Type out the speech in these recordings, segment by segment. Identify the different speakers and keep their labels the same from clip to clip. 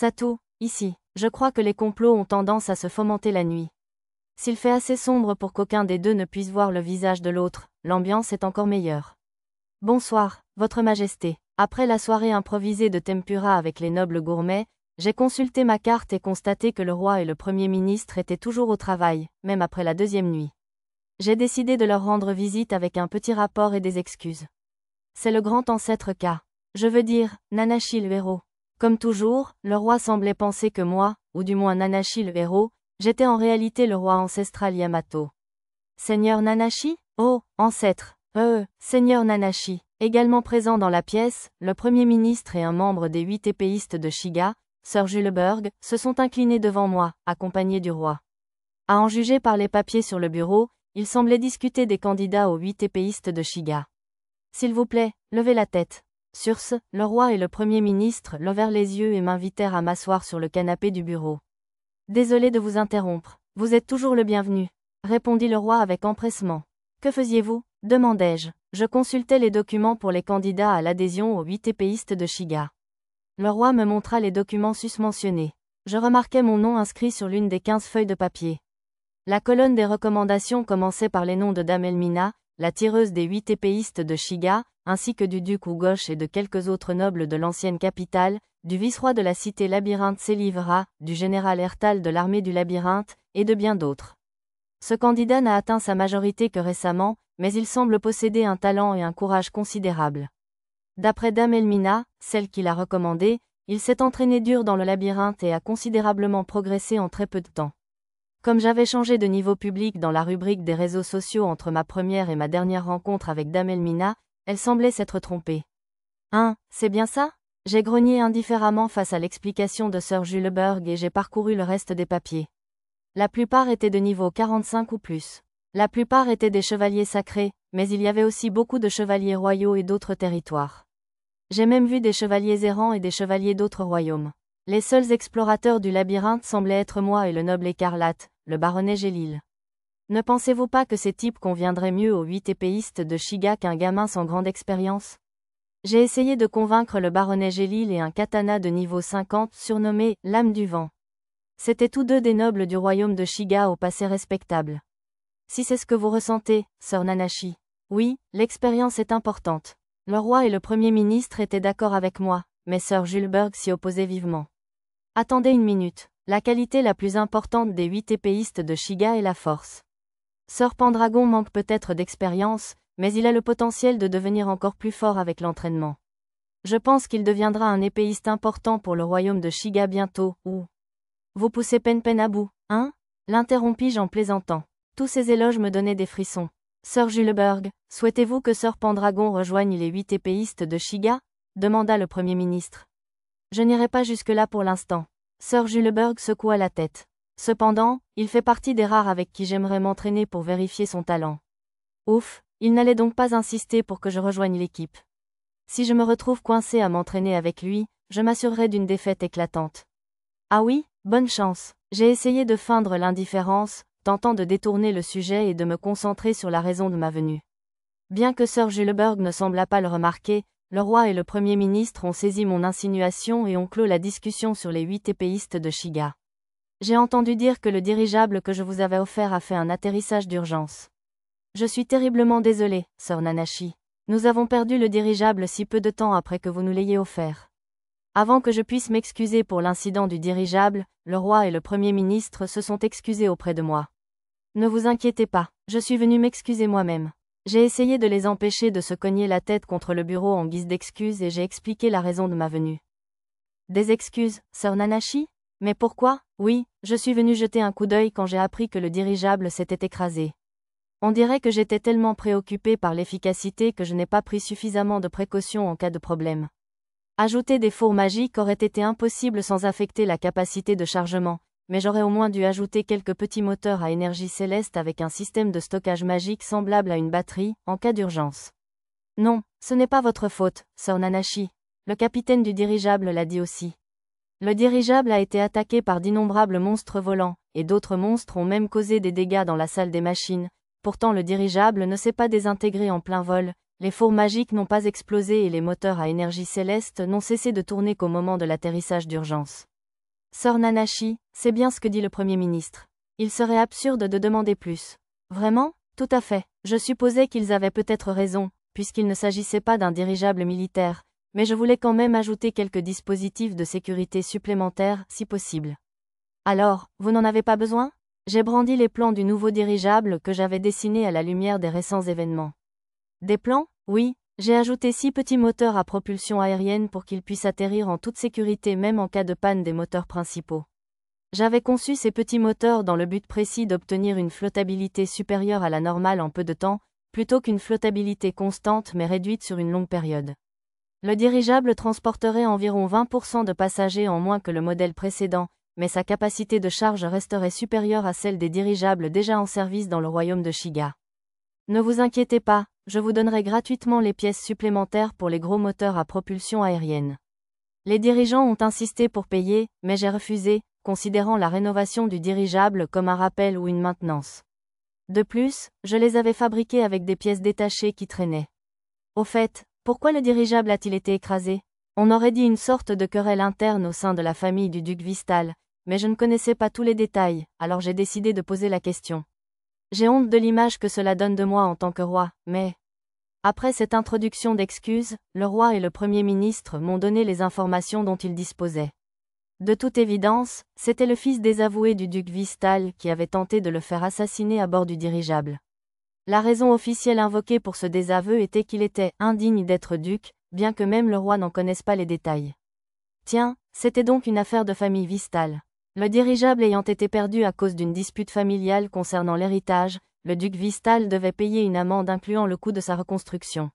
Speaker 1: Satou, ici, je crois que les complots ont tendance à se fomenter la nuit. S'il fait assez sombre pour qu'aucun des deux ne puisse voir le visage de l'autre, l'ambiance est encore meilleure. Bonsoir, Votre Majesté. Après la soirée improvisée de tempura avec les nobles gourmets, j'ai consulté ma carte et constaté que le roi et le Premier ministre étaient toujours au travail, même après la deuxième nuit. J'ai décidé de leur rendre visite avec un petit rapport et des excuses. C'est le grand ancêtre K. Je veux dire, Nanashi le héros. Comme toujours, le roi semblait penser que moi, ou du moins Nanashi le héros, j'étais en réalité le roi ancestral Yamato. Seigneur Nanashi? Oh, ancêtre. Seigneur Nanashi. Également présent dans la pièce, le Premier ministre et un membre des 8 épéistes de Shiga, Sir Juleberg, se sont inclinés devant moi, accompagnés du roi. À en juger par les papiers sur le bureau, ils semblaient discuter des candidats aux 8 épéistes de Shiga. S'il vous plaît, levez la tête. Sur ce, le roi et le Premier ministre levèrent les yeux et m'invitèrent à m'asseoir sur le canapé du bureau. Désolé de vous interrompre. Vous êtes toujours le bienvenu, répondit le roi avec empressement. Que faisiez-vous? Demandai-je. Je consultais les documents pour les candidats à l'adhésion aux 8 épéistes de Shiga. Le roi me montra les documents susmentionnés. Je remarquai mon nom inscrit sur l'une des 15 feuilles de papier. La colonne des recommandations commençait par les noms de Dame Elmina, la tireuse des 8 épéistes de Shiga, ainsi que du duc Ugosh et de quelques autres nobles de l'ancienne capitale, du vice-roi de la cité labyrinthe Selivra, du général Ertal de l'armée du labyrinthe, et de bien d'autres. Ce candidat n'a atteint sa majorité que récemment, mais il semble posséder un talent et un courage considérables. D'après Dame Elmina, celle qui l'a recommandé, il s'est entraîné dur dans le labyrinthe et a considérablement progressé en très peu de temps. Comme j'avais changé de niveau public dans la rubrique des réseaux sociaux entre ma première et ma dernière rencontre avec Dame Elmina, elle semblait s'être trompée. Hein, c'est bien ça? J'ai grogné indifféremment face à l'explication de Sir Juleberg et j'ai parcouru le reste des papiers. La plupart étaient de niveau 45 ou plus. La plupart étaient des chevaliers sacrés, mais il y avait aussi beaucoup de chevaliers royaux et d'autres territoires. J'ai même vu des chevaliers errants et des chevaliers d'autres royaumes. Les seuls explorateurs du labyrinthe semblaient être moi et le noble écarlate, le baronnet Gélil. Ne pensez-vous pas que ces types conviendraient mieux aux 8 épéistes de Shiga qu'un gamin sans grande expérience? J'ai essayé de convaincre le baronnet Gélil et un katana de niveau 50 surnommé « Lame du vent ». C'étaient tous deux des nobles du royaume de Shiga au passé respectable. Si c'est ce que vous ressentez, Sir Nanashi. Oui, l'expérience est importante. Le roi et le Premier ministre étaient d'accord avec moi, mais Sir Juleberg s'y opposait vivement. Attendez une minute. La qualité la plus importante des 8 épéistes de Shiga est la force. Sir Pendragon manque peut-être d'expérience, mais il a le potentiel de devenir encore plus fort avec l'entraînement. Je pense qu'il deviendra un épéiste important pour le royaume de Shiga bientôt, ou... Vous poussez Pen à bout, hein? L'interrompis-je en plaisantant. Tous ces éloges me donnaient des frissons. Sir Juleberg, souhaitez-vous que Sir Pendragon rejoigne les 8 épéistes de Shiga? Demanda le Premier ministre. Je n'irai pas jusque-là pour l'instant. Sir Juleberg secoua la tête. Cependant, il fait partie des rares avec qui j'aimerais m'entraîner pour vérifier son talent. Ouf, il n'allait donc pas insister pour que je rejoigne l'équipe. Si je me retrouve coincé à m'entraîner avec lui, je m'assurerai d'une défaite éclatante. Ah oui, bonne chance. J'ai essayé de feindre l'indifférence, tentant de détourner le sujet et de me concentrer sur la raison de ma venue. Bien que Sir Juleberg ne semblât pas le remarquer, le roi et le Premier ministre ont saisi mon insinuation et ont clos la discussion sur les 8 épéistes de Shiga. J'ai entendu dire que le dirigeable que je vous avais offert a fait un atterrissage d'urgence. Je suis terriblement désolé, Sir Nanashi. Nous avons perdu le dirigeable si peu de temps après que vous nous l'ayez offert. Avant que je puisse m'excuser pour l'incident du dirigeable, le roi et le Premier ministre se sont excusés auprès de moi. Ne vous inquiétez pas, je suis venu m'excuser moi-même. J'ai essayé de les empêcher de se cogner la tête contre le bureau en guise d'excuse et j'ai expliqué la raison de ma venue. Des excuses, Sir Nanashi? Mais pourquoi? Oui, je suis venu jeter un coup d'œil quand j'ai appris que le dirigeable s'était écrasé. On dirait que j'étais tellement préoccupé par l'efficacité que je n'ai pas pris suffisamment de précautions en cas de problème. Ajouter des fours magiques aurait été impossible sans affecter la capacité de chargement, mais j'aurais au moins dû ajouter quelques petits moteurs à énergie céleste avec un système de stockage magique semblable à une batterie, en cas d'urgence. Non, ce n'est pas votre faute, Sir Nanashi. Le capitaine du dirigeable l'a dit aussi. Le dirigeable a été attaqué par d'innombrables monstres volants, et d'autres monstres ont même causé des dégâts dans la salle des machines. Pourtant le dirigeable ne s'est pas désintégré en plein vol, les fours magiques n'ont pas explosé et les moteurs à énergie céleste n'ont cessé de tourner qu'au moment de l'atterrissage d'urgence. Sœur Nanashi, c'est bien ce que dit le Premier ministre. Il serait absurde de demander plus. Vraiment? Tout à fait. Je supposais qu'ils avaient peut-être raison, puisqu'il ne s'agissait pas d'un dirigeable militaire, mais je voulais quand même ajouter quelques dispositifs de sécurité supplémentaires, si possible. Alors, vous n'en avez pas besoin? J'ai brandi les plans du nouveau dirigeable que j'avais dessiné à la lumière des récents événements. Des plans? Oui, j'ai ajouté 6 petits moteurs à propulsion aérienne pour qu'ils puissent atterrir en toute sécurité même en cas de panne des moteurs principaux. J'avais conçu ces petits moteurs dans le but précis d'obtenir une flottabilité supérieure à la normale en peu de temps, plutôt qu'une flottabilité constante mais réduite sur une longue période. Le dirigeable transporterait environ 20% de passagers en moins que le modèle précédent, mais sa capacité de charge resterait supérieure à celle des dirigeables déjà en service dans le royaume de Shiga. Ne vous inquiétez pas, je vous donnerai gratuitement les pièces supplémentaires pour les gros moteurs à propulsion aérienne. Les dirigeants ont insisté pour payer, mais j'ai refusé, considérant la rénovation du dirigeable comme un rappel ou une maintenance. De plus, je les avais fabriqués avec des pièces détachées qui traînaient. Au fait, pourquoi le dirigeable a-t-il été écrasé? On aurait dit une sorte de querelle interne au sein de la famille du duc Vistal, mais je ne connaissais pas tous les détails, alors j'ai décidé de poser la question. J'ai honte de l'image que cela donne de moi en tant que roi, mais... Après cette introduction d'excuses, le roi et le Premier ministre m'ont donné les informations dont ils disposaient. De toute évidence, c'était le fils désavoué du duc Vistal qui avait tenté de le faire assassiner à bord du dirigeable. La raison officielle invoquée pour ce désaveu était qu'il était indigne d'être duc, bien que même le roi n'en connaisse pas les détails. Tiens, c'était donc une affaire de famille Vistal. Le dirigeable ayant été perdu à cause d'une dispute familiale concernant l'héritage, le duc Vistal devait payer une amende incluant le coût de sa reconstruction.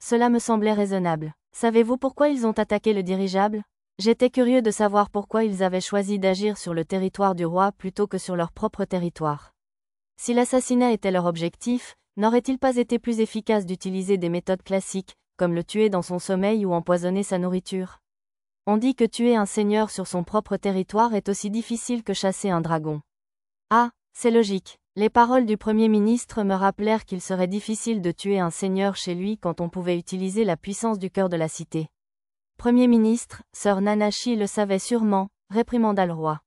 Speaker 1: Cela me semblait raisonnable. Savez-vous pourquoi ils ont attaqué le dirigeable? J'étais curieux de savoir pourquoi ils avaient choisi d'agir sur le territoire du roi plutôt que sur leur propre territoire. Si l'assassinat était leur objectif, n'aurait-il pas été plus efficace d'utiliser des méthodes classiques, comme le tuer dans son sommeil ou empoisonner sa nourriture? On dit que tuer un seigneur sur son propre territoire est aussi difficile que chasser un dragon. Ah, c'est logique. Les paroles du Premier ministre me rappelèrent qu'il serait difficile de tuer un seigneur chez lui quand on pouvait utiliser la puissance du cœur de la cité. Premier ministre, sœur Nanashi le savait sûrement, réprimanda le roi.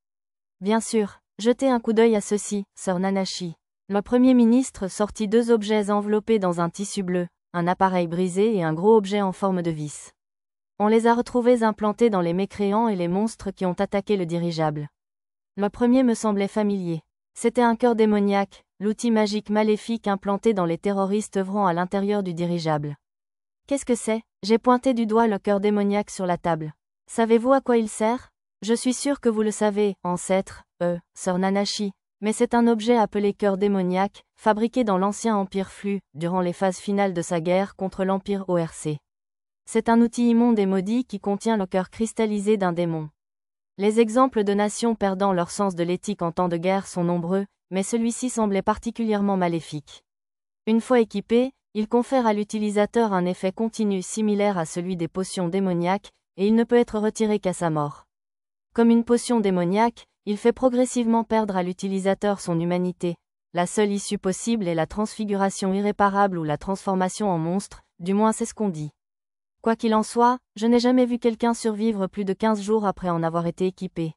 Speaker 1: Bien sûr, jetez un coup d'œil à ceci, sœur Nanashi. Le Premier ministre sortit 2 objets enveloppés dans un tissu bleu, un appareil brisé et un gros objet en forme de vis. On les a retrouvés implantés dans les mécréants et les monstres qui ont attaqué le dirigeable. Le premier me semblait familier. C'était un cœur démoniaque, l'outil magique maléfique implanté dans les terroristes œuvrant à l'intérieur du dirigeable. Qu'est-ce que c'est? J'ai pointé du doigt le cœur démoniaque sur la table. Savez-vous à quoi il sert? Je suis sûr que vous le savez, ancêtre, sœur Nanashi, mais c'est un objet appelé cœur démoniaque, fabriqué dans l'ancien Empire Flux, durant les phases finales de sa guerre contre l'Empire ORC. C'est un outil immonde et maudit qui contient le cœur cristallisé d'un démon. Les exemples de nations perdant leur sens de l'éthique en temps de guerre sont nombreux, mais celui-ci semblait particulièrement maléfique. Une fois équipé, il confère à l'utilisateur un effet continu similaire à celui des potions démoniaques, et il ne peut être retiré qu'à sa mort. Comme une potion démoniaque, il fait progressivement perdre à l'utilisateur son humanité. La seule issue possible est la transfiguration irréparable ou la transformation en monstre, du moins c'est ce qu'on dit. Quoi qu'il en soit, je n'ai jamais vu quelqu'un survivre plus de 15 jours après en avoir été équipé.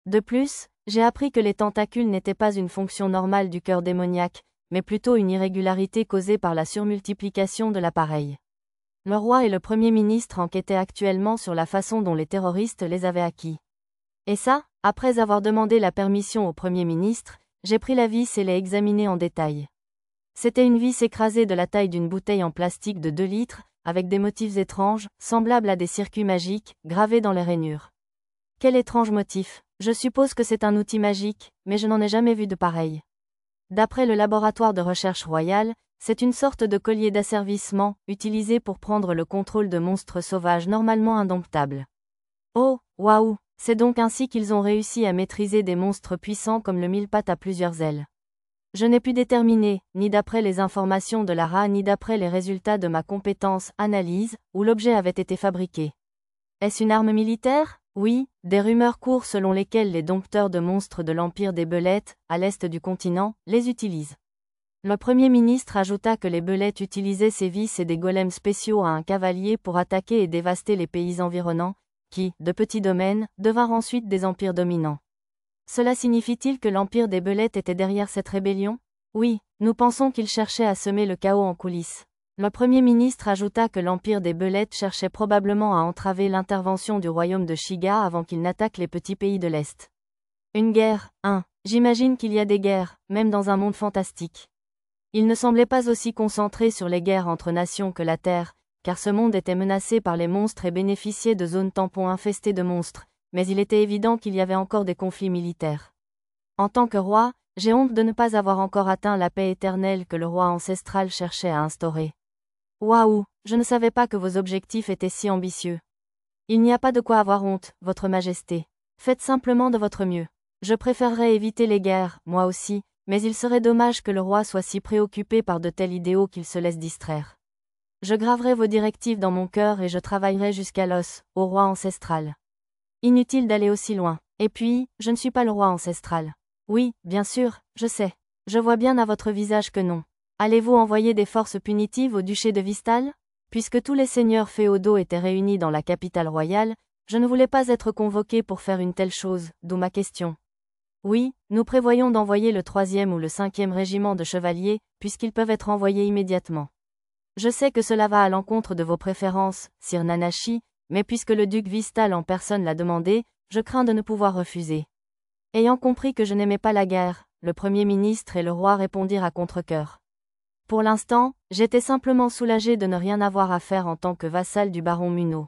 Speaker 1: De plus, j'ai appris que les tentacules n'étaient pas une fonction normale du cœur démoniaque, mais plutôt une irrégularité causée par la surmultiplication de l'appareil. Le roi et le Premier ministre enquêtaient actuellement sur la façon dont les terroristes les avaient acquis. Et ça, après avoir demandé la permission au Premier ministre, j'ai pris la vis et l'ai examinée en détail. C'était une vis écrasée de la taille d'une bouteille en plastique de 2 litres, avec des motifs étranges, semblables à des circuits magiques, gravés dans les rainures. Quel étrange motif! Je suppose que c'est un outil magique, mais je n'en ai jamais vu de pareil. D'après le laboratoire de recherche royal, c'est une sorte de collier d'asservissement, utilisé pour prendre le contrôle de monstres sauvages normalement indomptables. Oh, waouh! C'est donc ainsi qu'ils ont réussi à maîtriser des monstres puissants comme le mille-pattes à plusieurs ailes. Je n'ai pu déterminer, ni d'après les informations de Lara ni d'après les résultats de ma compétence analyse, où l'objet avait été fabriqué. Est-ce une arme militaire? Oui, des rumeurs courent selon lesquelles les dompteurs de monstres de l'Empire des Belettes, à l'est du continent, les utilisent. Le Premier ministre ajouta que les Belettes utilisaient ces vis et des golems spéciaux à un cavalier pour attaquer et dévaster les pays environnants, qui, de petits domaines, devinrent ensuite des empires dominants. Cela signifie-t-il que l'empire des Belettes était derrière cette rébellion? Oui, nous pensons qu'il cherchait à semer le chaos en coulisses. Le Premier ministre ajouta que l'empire des Belettes cherchait probablement à entraver l'intervention du royaume de Shiga avant qu'il n'attaque les petits pays de l'Est. Une guerre, j'imagine qu'il y a des guerres, même dans un monde fantastique. Il ne semblait pas aussi concentré sur les guerres entre nations que la Terre, car ce monde était menacé par les monstres et bénéficiait de zones tampons infestées de monstres, mais il était évident qu'il y avait encore des conflits militaires. En tant que roi, j'ai honte de ne pas avoir encore atteint la paix éternelle que le roi ancestral cherchait à instaurer. Waouh, je ne savais pas que vos objectifs étaient si ambitieux. Il n'y a pas de quoi avoir honte, Votre Majesté. Faites simplement de votre mieux. Je préférerais éviter les guerres, moi aussi, mais il serait dommage que le roi soit si préoccupé par de tels idéaux qu'il se laisse distraire. Je graverai vos directives dans mon cœur et je travaillerai jusqu'à l'os, au roi ancestral. Inutile d'aller aussi loin. Et puis, je ne suis pas le roi ancestral. Oui, bien sûr, je sais. Je vois bien à votre visage que non. Allez-vous envoyer des forces punitives au duché de Vistal? Puisque tous les seigneurs féodaux étaient réunis dans la capitale royale, je ne voulais pas être convoqué pour faire une telle chose, d'où ma question. Oui, nous prévoyons d'envoyer le 3e ou le 5e régiment de chevaliers, puisqu'ils peuvent être envoyés immédiatement. Je sais que cela va à l'encontre de vos préférences, Sir Nanashi, mais puisque le duc Vistal en personne l'a demandé, je crains de ne pouvoir refuser. Ayant compris que je n'aimais pas la guerre, le Premier ministre et le roi répondirent à contre-cœur. Pour l'instant, j'étais simplement soulagé de ne rien avoir à faire en tant que vassal du baron Muno.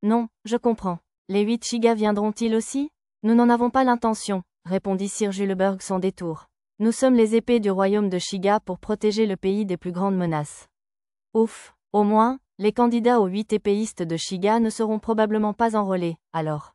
Speaker 1: Non, je comprends. Les 8 Shiga viendront-ils aussi? Nous n'en avons pas l'intention, répondit Sir Juleberg sans détour. Nous sommes les épées du royaume de Shiga pour protéger le pays des plus grandes menaces. Ouf, au moins, les candidats aux 8 épéistes de Shiga ne seront probablement pas enrôlés, alors.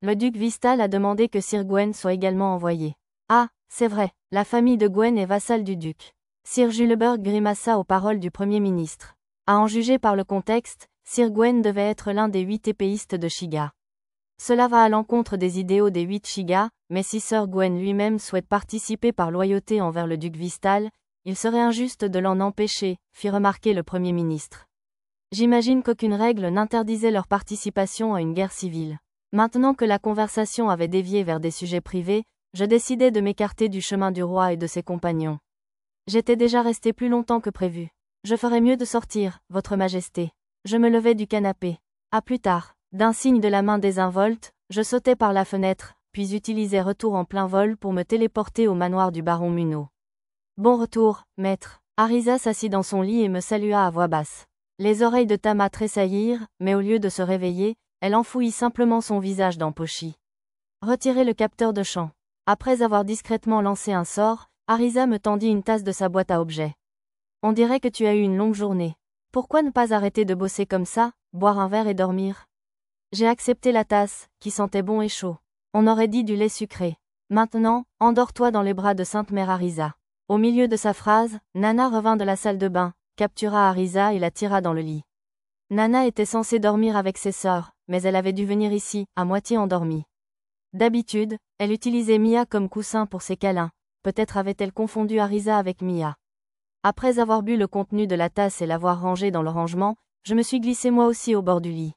Speaker 1: Le duc Vistal a demandé que Sir Gwen soit également envoyé. Ah, c'est vrai, la famille de Gwen est vassale du duc. Sir Juleberg grimaça aux paroles du Premier ministre. À en juger par le contexte, Sir Gwen devait être l'un des 8 épéistes de Shiga. Cela va à l'encontre des idéaux des 8 Shiga, mais si Sir Gwen lui-même souhaite participer par loyauté envers le duc Vistal, il serait injuste de l'en empêcher, fit remarquer le Premier ministre. J'imagine qu'aucune règle n'interdisait leur participation à une guerre civile. Maintenant que la conversation avait dévié vers des sujets privés, je décidai de m'écarter du chemin du roi et de ses compagnons. J'étais déjà resté plus longtemps que prévu. Je ferais mieux de sortir, Votre Majesté. Je me levai du canapé. À plus tard. D'un signe de la main désinvolte, je sautai par la fenêtre, puis utilisai retour en plein vol pour me téléporter au manoir du baron Muno. Bon retour, maître. Arisa s'assit dans son lit et me salua à voix basse. Les oreilles de Tama tressaillirent, mais au lieu de se réveiller, elle enfouit simplement son visage dans Pochi. Retirez le capteur de chant. Après avoir discrètement lancé un sort, Arisa me tendit une tasse de sa boîte à objets. On dirait que tu as eu une longue journée. Pourquoi ne pas arrêter de bosser comme ça, boire un verre et dormir? J'ai accepté la tasse, qui sentait bon et chaud. On aurait dit du lait sucré. Maintenant, endors-toi dans les bras de Sainte Mère Arisa. Au milieu de sa phrase, Nana revint de la salle de bain, captura Arisa et la tira dans le lit. Nana était censée dormir avec ses sœurs, mais elle avait dû venir ici, à moitié endormie. D'habitude, elle utilisait Mia comme coussin pour ses câlins. Peut-être avait-elle confondu Arisa avec Mia. Après avoir bu le contenu de la tasse et l'avoir rangé dans le rangement, je me suis glissé moi aussi au bord du lit.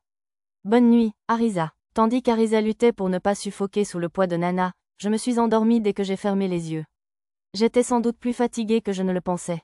Speaker 1: Bonne nuit, Arisa. Tandis qu'Arisa luttait pour ne pas suffoquer sous le poids de Nana, je me suis endormie dès que j'ai fermé les yeux. J'étais sans doute plus fatiguée que je ne le pensais.